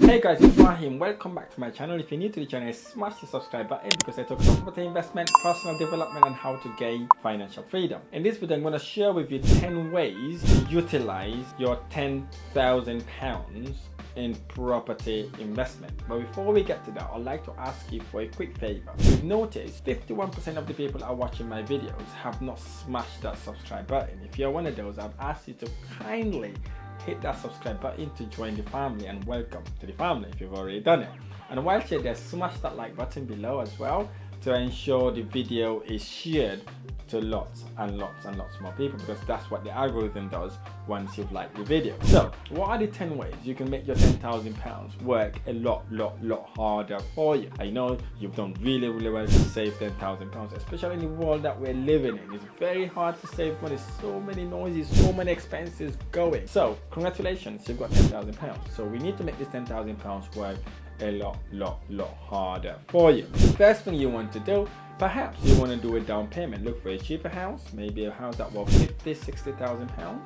Hey guys, it's Rahim. Welcome back to my channel. If you're new to the channel, smash the subscribe button because I talk about property investment, personal development and how to gain financial freedom. In this video, I'm going to share with you 10 ways to utilize your £10,000 in property investment. But before we get to that, I'd like to ask you for a quick favor. You've noticed 51% of the people are watching my videos have not smashed that subscribe button. If you're one of those, I've asked you to kindly hit that subscribe button to join the family, and welcome to the family if you've already done it. And whilst you're there, smash that like button below as well to ensure the video is shared to lots and lots and lots more people, because that's what the algorithm does once you've liked the video. So what are the 10 ways you can make your £10,000 work a lot harder for you? I know you've done really well to save £10,000, especially in the world that we're living in. It's very hard to save money, so many noises, so many expenses going. So congratulations, you've got £10,000. So we need to make this £10,000 work a lot harder for you. The first thing you want to do, perhaps you want to do a down payment. Look for a cheaper house, maybe a house that was £50,000-60,000.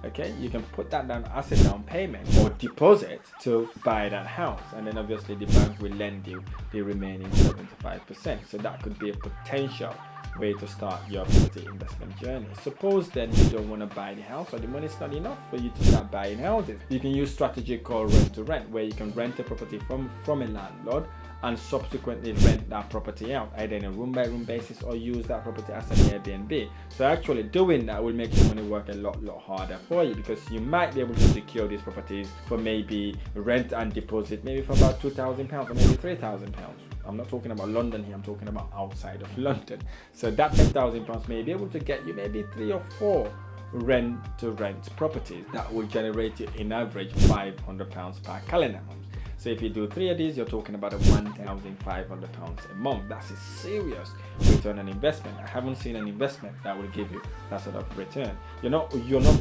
Okay, you can put that down as a down payment or deposit to buy that house, and then obviously the bank will lend you the remaining 75%. So that could be a potential way to start your property investment journey. Suppose then you don't want to buy the house, or the money's not enough for you to start buying houses. You can use strategy called rent to rent, where you can rent a property from a landlord and subsequently rent that property out, either in a room by room basis or use that property as an Airbnb. So actually doing that will make your money work a lot harder for you, because you might be able to secure these properties for maybe rent and deposit maybe for about £2,000 or maybe £3,000. I'm not talking about London here, I'm talking about outside of London. So that £10,000 may be able to get you maybe 3 or 4 rent to rent properties that will generate you in average £500 per calendar month. So if you do 3 of these, you're talking about £1,500 a month. That's a serious return on investment. I haven't seen an investment that will give you that sort of return. You're not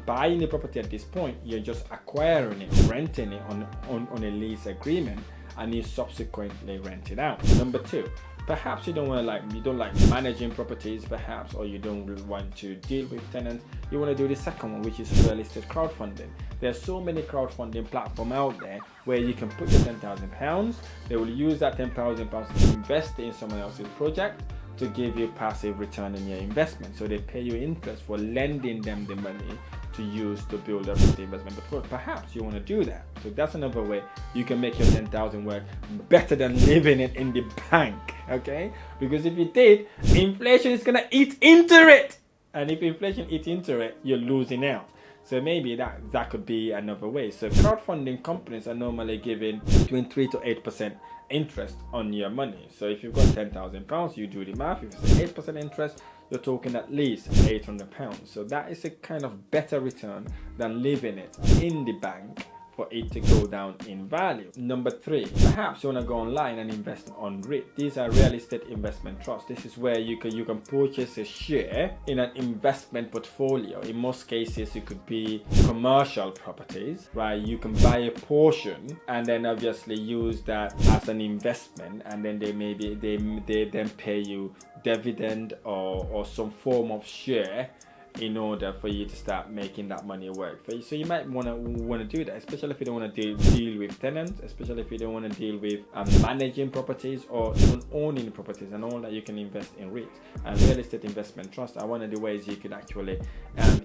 buying the property at this point, you're just acquiring it, renting it on a lease agreement, and you subsequently rent it out. Number 2, perhaps you don't like managing properties, perhaps, or you don't want to deal with tenants. You want to do the second one, which is real estate crowdfunding. There's so many crowdfunding platforms out there where you can put your £10,000. They will use that £10,000 to invest in someone else's project to give you passive return on your investment. So they pay you interest for lending them the money to use to build up the investment. But perhaps you want to do that. So that's another way you can make your $10,000 work better than leaving it in the bank. Okay? Because if you did, inflation is gonna eat into it. And if inflation eats into it, you're losing out. So maybe that could be another way. So crowdfunding companies are normally giving between 3 to 8% interest on your money. So if you've got £10,000, you do the math. If it's 8% interest, you're talking at least £800. So that is a kind of better return than leaving it in the bank for it to go down in value. Number 3, perhaps you want to go online and invest on REIT. These are real estate investment trusts. This is where you can purchase a share in an investment portfolio. In most cases, it could be commercial properties, right? You can buy a portion and then obviously use that as an investment, and then they then pay you dividend or some form of share in order for you to start making that money work for you. So you might want to do that, especially if you don't want to deal with tenants, especially if you don't want to deal with managing properties or even owning properties and all that. You can invest in REIT, and real estate investment trust are one of the ways you could actually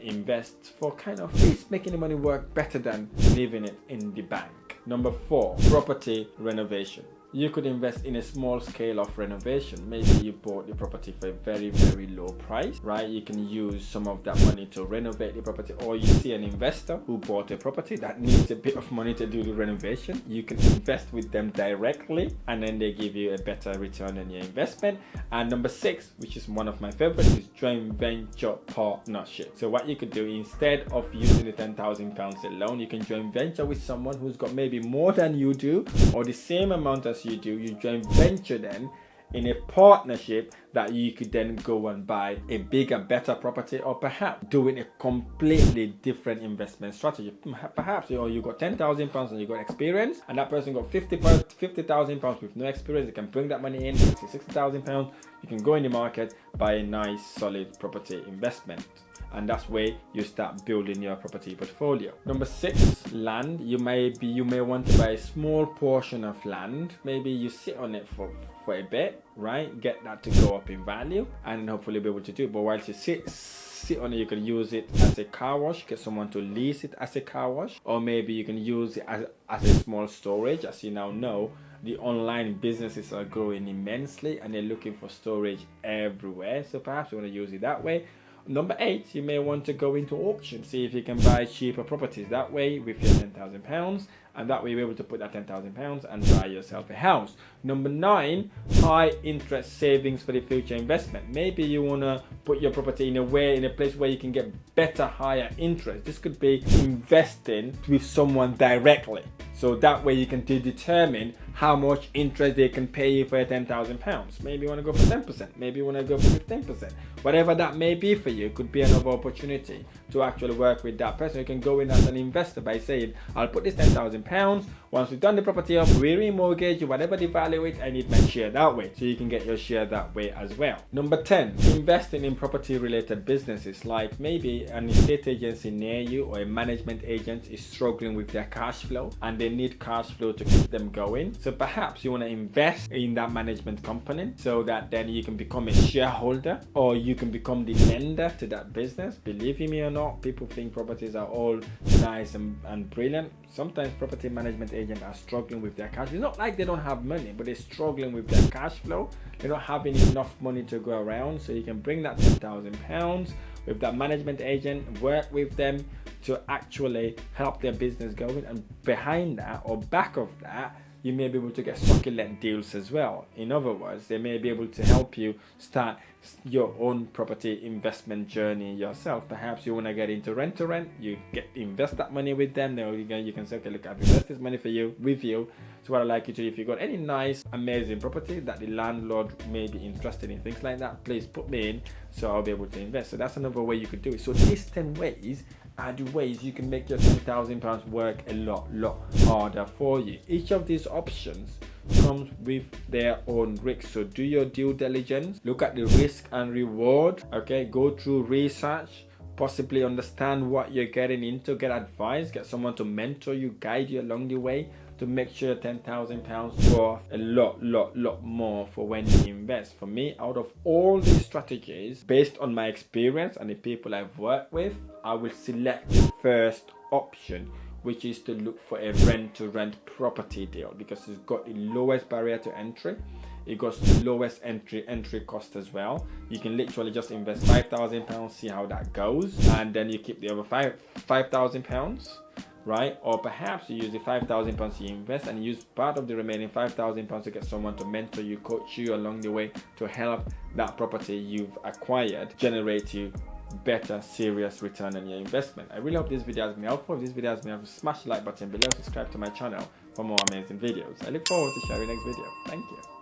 invest for kind of making the money work better than leaving it in the bank. Number 4, property renovation. You could invest in a small scale of renovation. Maybe you bought the property for a very low price, right? You can use some of that money to renovate the property, or you see an investor who bought a property that needs a bit of money to do the renovation. You can invest with them directly, and then they give you a better return on your investment. And number 6, which is one of my favorites, is joint venture partnership. So what you could do, instead of using the £10,000 alone, you can joint venture with someone who's got maybe more than you do, or the same amount as you do. You joint venture then in a partnership that you could then go and buy a bigger, better property, or perhaps doing a completely different investment strategy. Perhaps you got £10,000 and you got experience, and that person got £50,000 with no experience. You can bring that money in, £60,000. You can go in the market, buy a nice, solid property investment. and that's where you start building your property portfolio. Number 6, land. You may want to buy a small portion of land. Maybe you sit on it for a bit, right? Get that to go up in value, and hopefully be able to do it. But whilst you sit on it, you can use it as a car wash, get someone to lease it as a car wash, or maybe you can use it as a small storage. As you now know, the online businesses are growing immensely and they're looking for storage everywhere, so perhaps you want to use it that way. Number 8, you may want to go into auction, see if you can buy cheaper properties that way with your £10,000, and that way you're able to put that £10,000 and buy yourself a house. Number 9, high interest savings for the future investment. Maybe you want to put your property in a place where you can get better, higher interest. This could be investing with someone directly, so that way you can determine how much interest they can pay you for £10,000. Maybe you want to go for 10%, maybe you want to go for 15%. Whatever that may be for you, could be another opportunity to actually work with that person. You can go in as an investor by saying, I'll put this £10,000. Once we've done the property up, we remortgage you, whatever the value is, I need my share that way. So you can get your share that way as well. Number 10, investing in property related businesses, like maybe an estate agency near you or a management agent is struggling with their cash flow and they need cash flow to keep them going. So perhaps you want to invest in that management company so that then you can become a shareholder, or you can become the lender to that business. Believe me or not, people think properties are all nice and brilliant. Sometimes property management agents are struggling with their cash. It's not like they don't have money, but they're struggling with their cash flow. They're not having enough money to go around. So you can bring that £10,000 with that management agent, work with them to actually help their business going, and behind that or back of that, you may be able to get succulent deals as well. In other words, they may be able to help you start your own property investment journey yourself. Perhaps you want to get into rent to rent, you invest that money with them. Then you can say, okay, look, I've invested this money with you. So what I'd like you to do, if you've got any nice, amazing property that the landlord may be interested in, things like that, please put me in so I'll be able to invest. So that's another way you could do it. So these 10 ways are the ways you can make your £10,000 work a lot harder for you. Each of these options comes with their own risk, so do your due diligence, look at the risk and reward, okay, go through research, possibly understand what you're getting into, get advice, get someone to mentor you, guide you along the way to make sure £10,000 worth a lot more for when you invest. For me, out of all these strategies, based on my experience and the people I've worked with, I will select the first option, which is to look for a rent-to-rent property deal, because it's got the lowest barrier to entry. It got the lowest entry cost as well. You can literally just invest £5,000, see how that goes, and then you keep the other £5,000, right? Or perhaps you use the £5,000 you invest and use part of the remaining £5,000 to get someone to mentor you, coach you along the way to help that property you've acquired generate you better, serious return on your investment. I really hope this video has been helpful. If this video has been helpful, smash the like button below, subscribe to my channel for more amazing videos. I look forward to sharing next video. Thank you.